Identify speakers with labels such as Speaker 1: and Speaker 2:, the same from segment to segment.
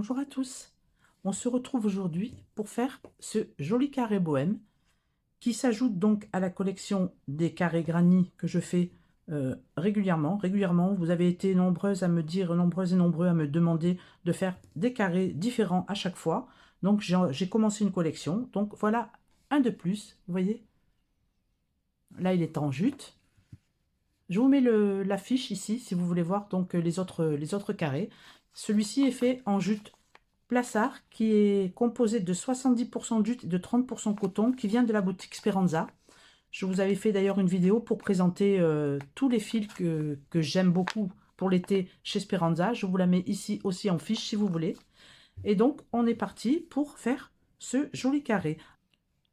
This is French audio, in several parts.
Speaker 1: Bonjour à tous. On se retrouve aujourd'hui pour faire ce joli carré bohème qui s'ajoute donc à la collection des carrés granit que je fais régulièrement. Vous avez été nombreuses à me dire, nombreuses et nombreux à me demander de faire des carrés différents à chaque fois. Donc j'ai commencé une collection. Donc voilà un de plus, vous voyez. Là il est en jute. Je vous mets la fiche ici si vous voulez voir donc les autres carrés. Celui-ci est fait en jute Plassard qui est composé de 70% jute et de 30% coton qui vient de la boutique Speranza. Je vous avais fait d'ailleurs une vidéo pour présenter tous les fils que j'aime beaucoup pour l'été chez Speranza. Je vous la mets ici aussi en fiche si vous voulez. Et donc on est parti pour faire ce joli carré.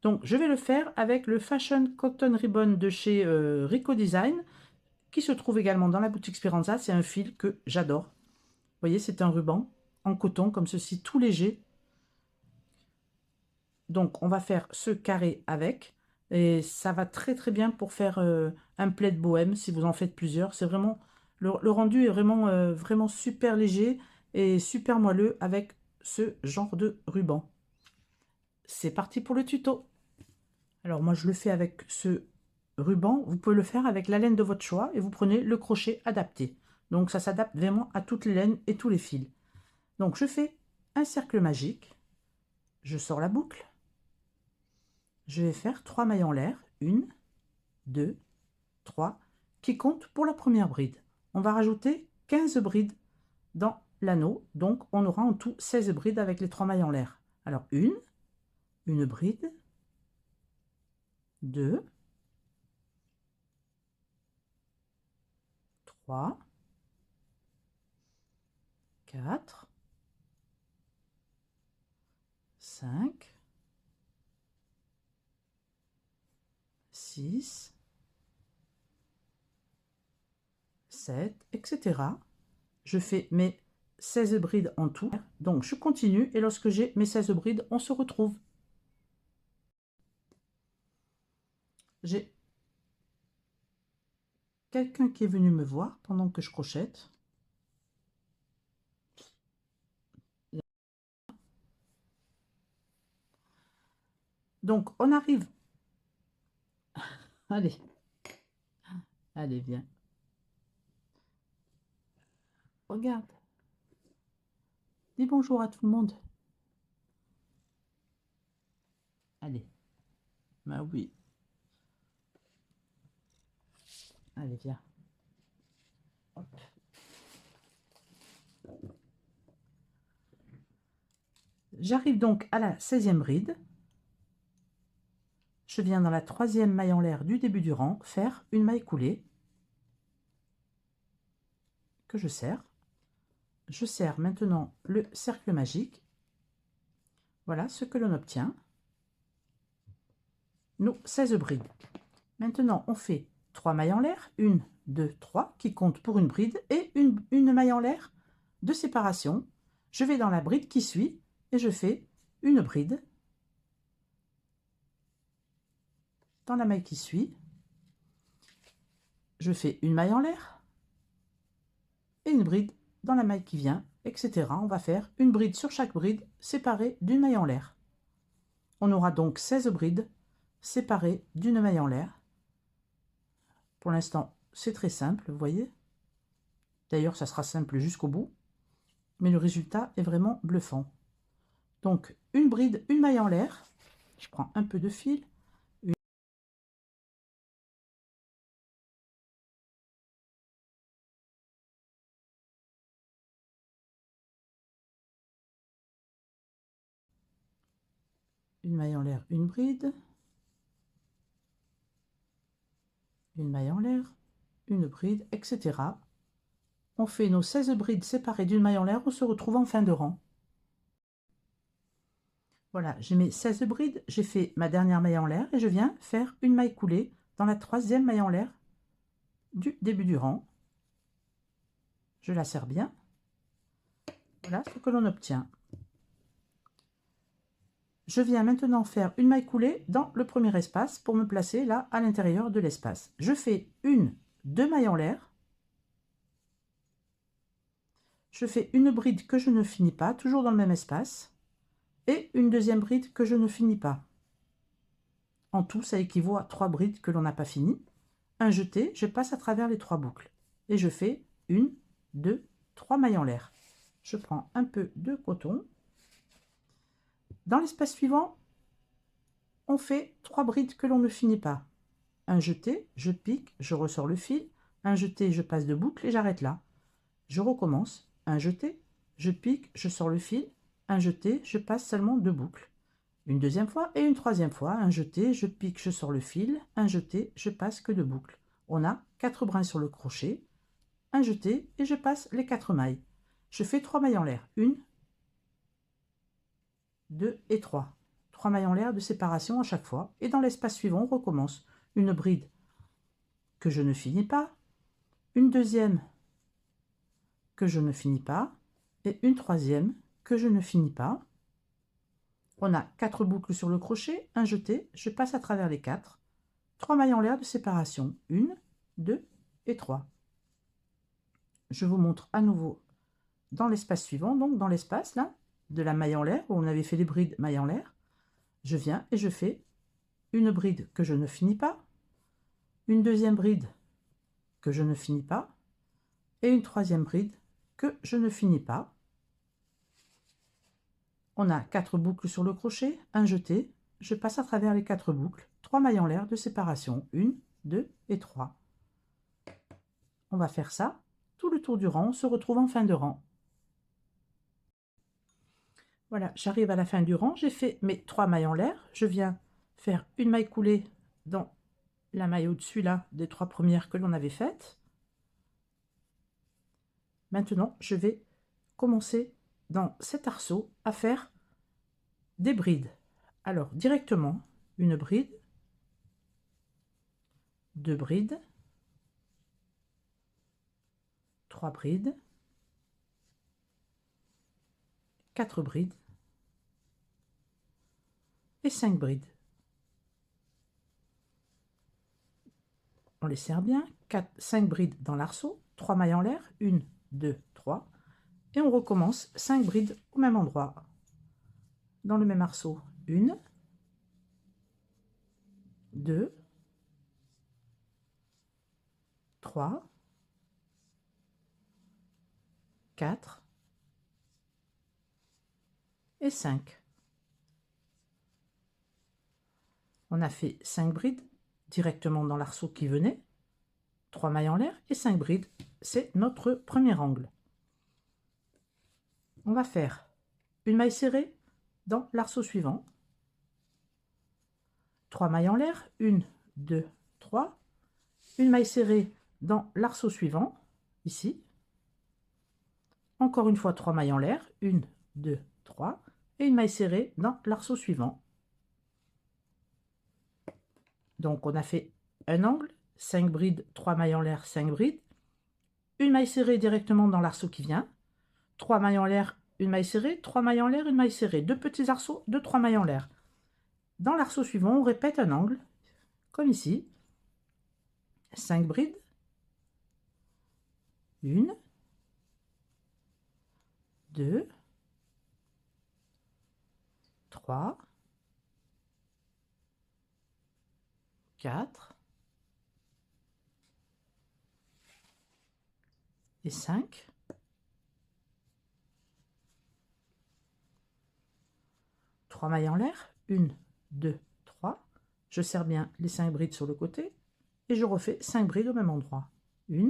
Speaker 1: Donc je vais le faire avec le Fashion Cotton Ribbon de chez Rico Design qui se trouve également dans la boutique Speranza. C'est un fil que j'adore. Vous voyez, c'est un ruban en coton comme ceci, tout léger. Donc on va faire ce carré avec. Et ça va très très bien pour faire un plaid bohème si vous en faites plusieurs. C'est vraiment le rendu est vraiment super léger et super moelleux avec ce genre de ruban. C'est parti pour le tuto. Alors moi je le fais avec ce ruban. Vous pouvez le faire avec la laine de votre choix et vous prenez le crochet adapté. Donc ça s'adapte vraiment à toutes les laines et tous les fils. Donc je fais un cercle magique. Je sors la boucle. Je vais faire 3 mailles en l'air. 1, 2, 3, qui comptent pour la première bride. On va rajouter 15 brides dans l'anneau. Donc on aura en tout 16 brides avec les 3 mailles en l'air. Alors une bride, 2, 3, 4, 5, 6, 7, etc. Je fais mes 16 brides en tout. Donc je continue et lorsque j'ai mes 16 brides, on se retrouve. J'ai quelqu'un qui est venu me voir pendant que je crochette. Donc on arrive. Allez, allez, viens. Regarde. Dis bonjour à tout le monde. Allez. Bah oui. Allez, viens. Hop. J'arrive donc à la 16e bride. Je viens dans la 3e maille en l'air du début du rang faire une maille coulée que je serre. Je serre maintenant le cercle magique. Voilà ce que l'on obtient. Nos 16 brides. Maintenant, on fait 3 mailles en l'air. 1, 2, 3 qui comptent pour une bride et une maille en l'air de séparation. Je vais dans la bride qui suit et je fais une bride dans la maille qui suit. Je fais une maille en l'air et une bride dans la maille qui vient, etc. On va faire une bride sur chaque bride séparée d'une maille en l'air. On aura donc 16 brides séparées d'une maille en l'air. Pour l'instant, c'est très simple, vous voyez. D'ailleurs, ça sera simple jusqu'au bout, mais le résultat est vraiment bluffant. Donc, une bride, une maille en l'air. Je prends un peu de fil. Une maille en l'air, une bride. Une maille en l'air, une bride, etc. On fait nos 16 brides séparées d'une maille en l'air. On se retrouve en fin de rang. Voilà, j'ai mes 16 brides, j'ai fait ma dernière maille en l'air et je viens faire une maille coulée dans la 3e maille en l'air du début du rang. Je la serre bien. Voilà ce que l'on obtient. Je viens maintenant faire une maille coulée dans le premier espace pour me placer là à l'intérieur de l'espace. Je fais 2 mailles en l'air. je fais une bride que je ne finis pas, toujours dans le même espace, et une deuxième bride que je ne finis pas. En tout, ça équivaut à 3 brides que l'on n'a pas finies. Un jeté, je passe à travers les 3 boucles et je fais 1, 2, 3 mailles en l'air. Je prends un peu de coton. Dans l'espace suivant, on fait 3 brides que l'on ne finit pas. Un jeté, je pique, je ressors le fil. Un jeté, je passe de boucle et j'arrête là. Je recommence. Un jeté, je pique, je sors le fil. Un jeté, je passe seulement 2 boucles. Une deuxième fois et une troisième fois. Un jeté, je pique, je sors le fil. Un jeté, je passe que 2 boucles. On a 4 brins sur le crochet. Un jeté et je passe les 4 mailles. Je fais 3 mailles en l'air. 1, 2 et 3. 3 mailles en l'air de séparation à chaque fois. Et dans l'espace suivant, on recommence. Une bride que je ne finis pas. Une deuxième que je ne finis pas. Et une troisième que je ne finis pas. On a 4 boucles sur le crochet. Un jeté. Je passe à travers les 4. 3 mailles en l'air de séparation. 1, 2 et 3. Je vous montre à nouveau dans l'espace suivant, donc dans l'espace là, de la maille en l'air, où on avait fait les brides maille en l'air. Je viens et je fais une bride que je ne finis pas, une deuxième bride que je ne finis pas, et une troisième bride que je ne finis pas. On a 4 boucles sur le crochet, un jeté, je passe à travers les 4 boucles, 3 mailles en l'air de séparation, 1, 2 et 3. On va faire ça tout le tour du rang, on se retrouve en fin de rang. Voilà, j'arrive à la fin du rang, j'ai fait mes 3 mailles en l'air, je viens faire une maille coulée dans la maille au-dessus là des 3 premières que l'on avait faites. Maintenant, je vais commencer dans cet arceau à faire des brides. Alors, directement, une bride, 2 brides, 3 brides, 4 brides et 5 brides. On les serre bien, 5 brides dans l'arceau, 3 mailles en l'air, 1, 2, 3, et on recommence 5 brides au même endroit. Dans le même arceau, 1, 2, 3, 4 et 5. On a fait 5 brides directement dans l'arceau qui venait, 3 mailles en l'air et 5 brides, c'est notre premier angle. On va faire une maille serrée dans l'arceau suivant, 3 mailles en l'air, 1, 2, 3, une maille serrée dans l'arceau suivant, ici, encore une fois 3 mailles en l'air, 1, 2, 3, et une maille serrée dans l'arceau suivant. Donc on a fait un angle, 5 brides, 3 mailles en l'air, 5 brides, une maille serrée directement dans l'arceau qui vient, 3 mailles en l'air, une maille serrée, 3 mailles en l'air, une maille serrée, 2 petits arceaux de 3 mailles en l'air. Dans l'arceau suivant, on répète un angle, comme ici, 5 brides, 1, 2, 3, 4 et 5. Trois mailles en l'air, 1, 2, 3. Je serre bien les 5 brides sur le côté et je refais 5 brides au même endroit. 1,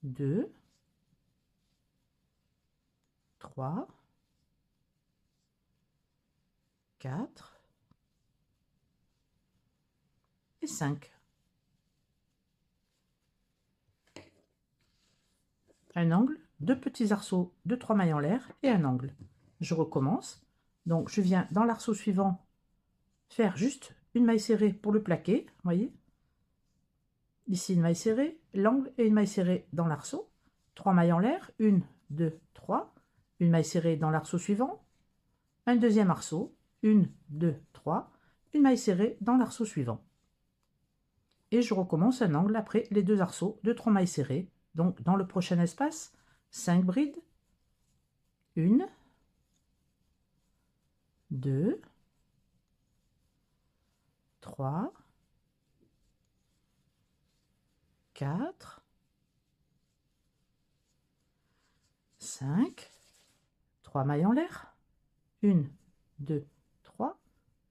Speaker 1: 2, 3, 4 et 5. Un angle, 2 petits arceaux de 3 mailles en l'air et un angle. Je recommence. Donc je viens dans l'arceau suivant faire juste une maille serrée pour le plaquer, voyez. Ici une maille serrée, l'angle et une maille serrée dans l'arceau. 3 mailles en l'air, 1, 2, 3, une maille serrée dans l'arceau suivant, un deuxième arceau, 1, 2, 3, une maille serrée dans l'arceau suivant. Et je recommence un angle après les 2 arceaux de 3 mailles serrées, Donc, dans le prochain espace, 5 brides. 1, 2, 3, 4, 5, 3 mailles en l'air. 1, 2, 3.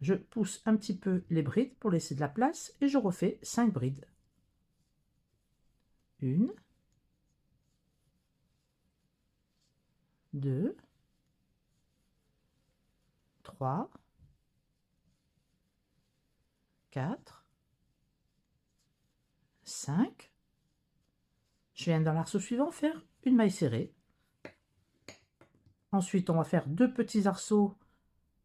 Speaker 1: Je pousse un petit peu les brides pour laisser de la place et je refais 5 brides. 1, 2, 3, 4, 5. Je viens dans l'arceau suivant faire une maille serrée. Ensuite, on va faire 2 petits arceaux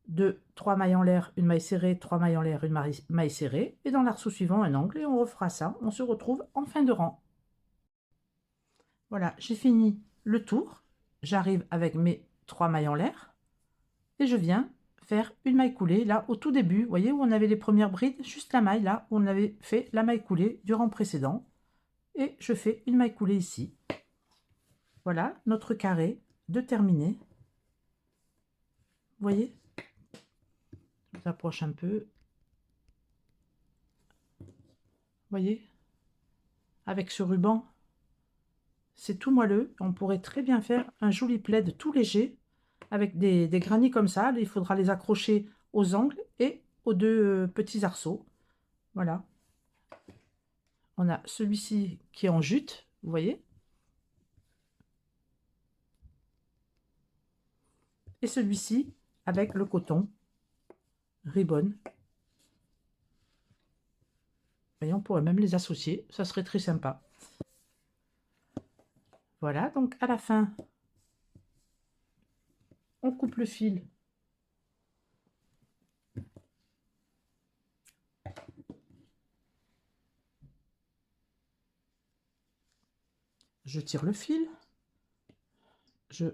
Speaker 1: de 3 mailles en l'air, une maille serrée, 3 mailles en l'air, une maille serrée. Et dans l'arceau suivant, un angle. Et on refera ça. On se retrouve en fin de rang. Voilà, j'ai fini le tour. J'arrive avec mes 3 mailles en l'air. Et je viens faire une maille coulée là au tout début. Vous voyez où on avait les premières brides, juste la maille là où on avait fait la maille coulée du rang précédent. Et je fais une maille coulée ici. Voilà notre carré de terminé. Vous voyez, je vous approche un peu. Vous voyez, avec ce ruban, c'est tout moelleux. On pourrait très bien faire un joli plaid tout léger avec des granits comme ça. Il faudra les accrocher aux angles et aux 2 petits arceaux. Voilà. On a celui-ci qui est en jute, vous voyez. Et celui-ci avec le coton ribbon. Et on pourrait même les associer, ça serait très sympa. Voilà, donc à la fin, on coupe le fil. Je tire le fil. Je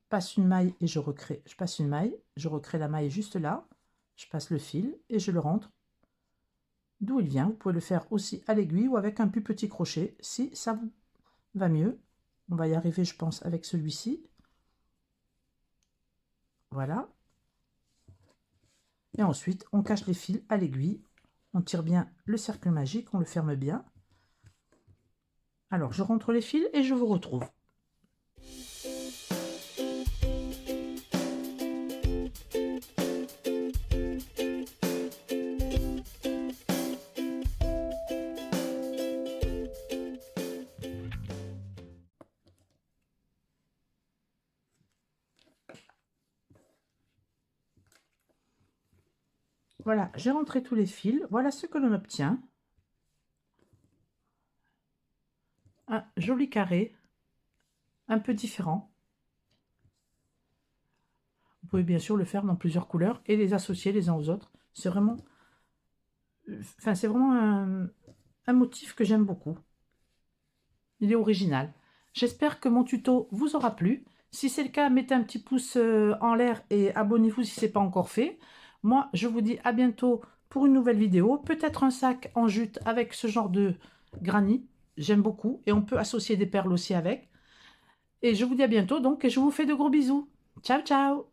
Speaker 1: passe une maille et je recrée. Je passe une maille, je recrée la maille juste là. Je passe le fil et je le rentre d'où il vient. Vous pouvez le faire aussi à l'aiguille ou avec un plus petit crochet si ça vous va mieux. On va y arriver, je pense, avec celui-ci. Voilà. Et ensuite, on cache les fils à l'aiguille. On tire bien le cercle magique, on le ferme bien. Alors, je rentre les fils et je vous retrouve. Voilà, j'ai rentré tous les fils. Voilà ce que l'on obtient. Un joli carré, un peu différent. Vous pouvez bien sûr le faire dans plusieurs couleurs et les associer les uns aux autres. C'est vraiment, c'est vraiment un motif que j'aime beaucoup. Il est original. J'espère que mon tuto vous aura plu. Si c'est le cas, mettez un petit pouce en l'air et abonnez-vous si ce n'est pas encore fait. Moi, je vous dis à bientôt pour une nouvelle vidéo. Peut-être un sac en jute avec ce genre de granit. J'aime beaucoup. Et on peut associer des perles aussi avec. Et je vous dis à bientôt donc et je vous fais de gros bisous. Ciao, ciao!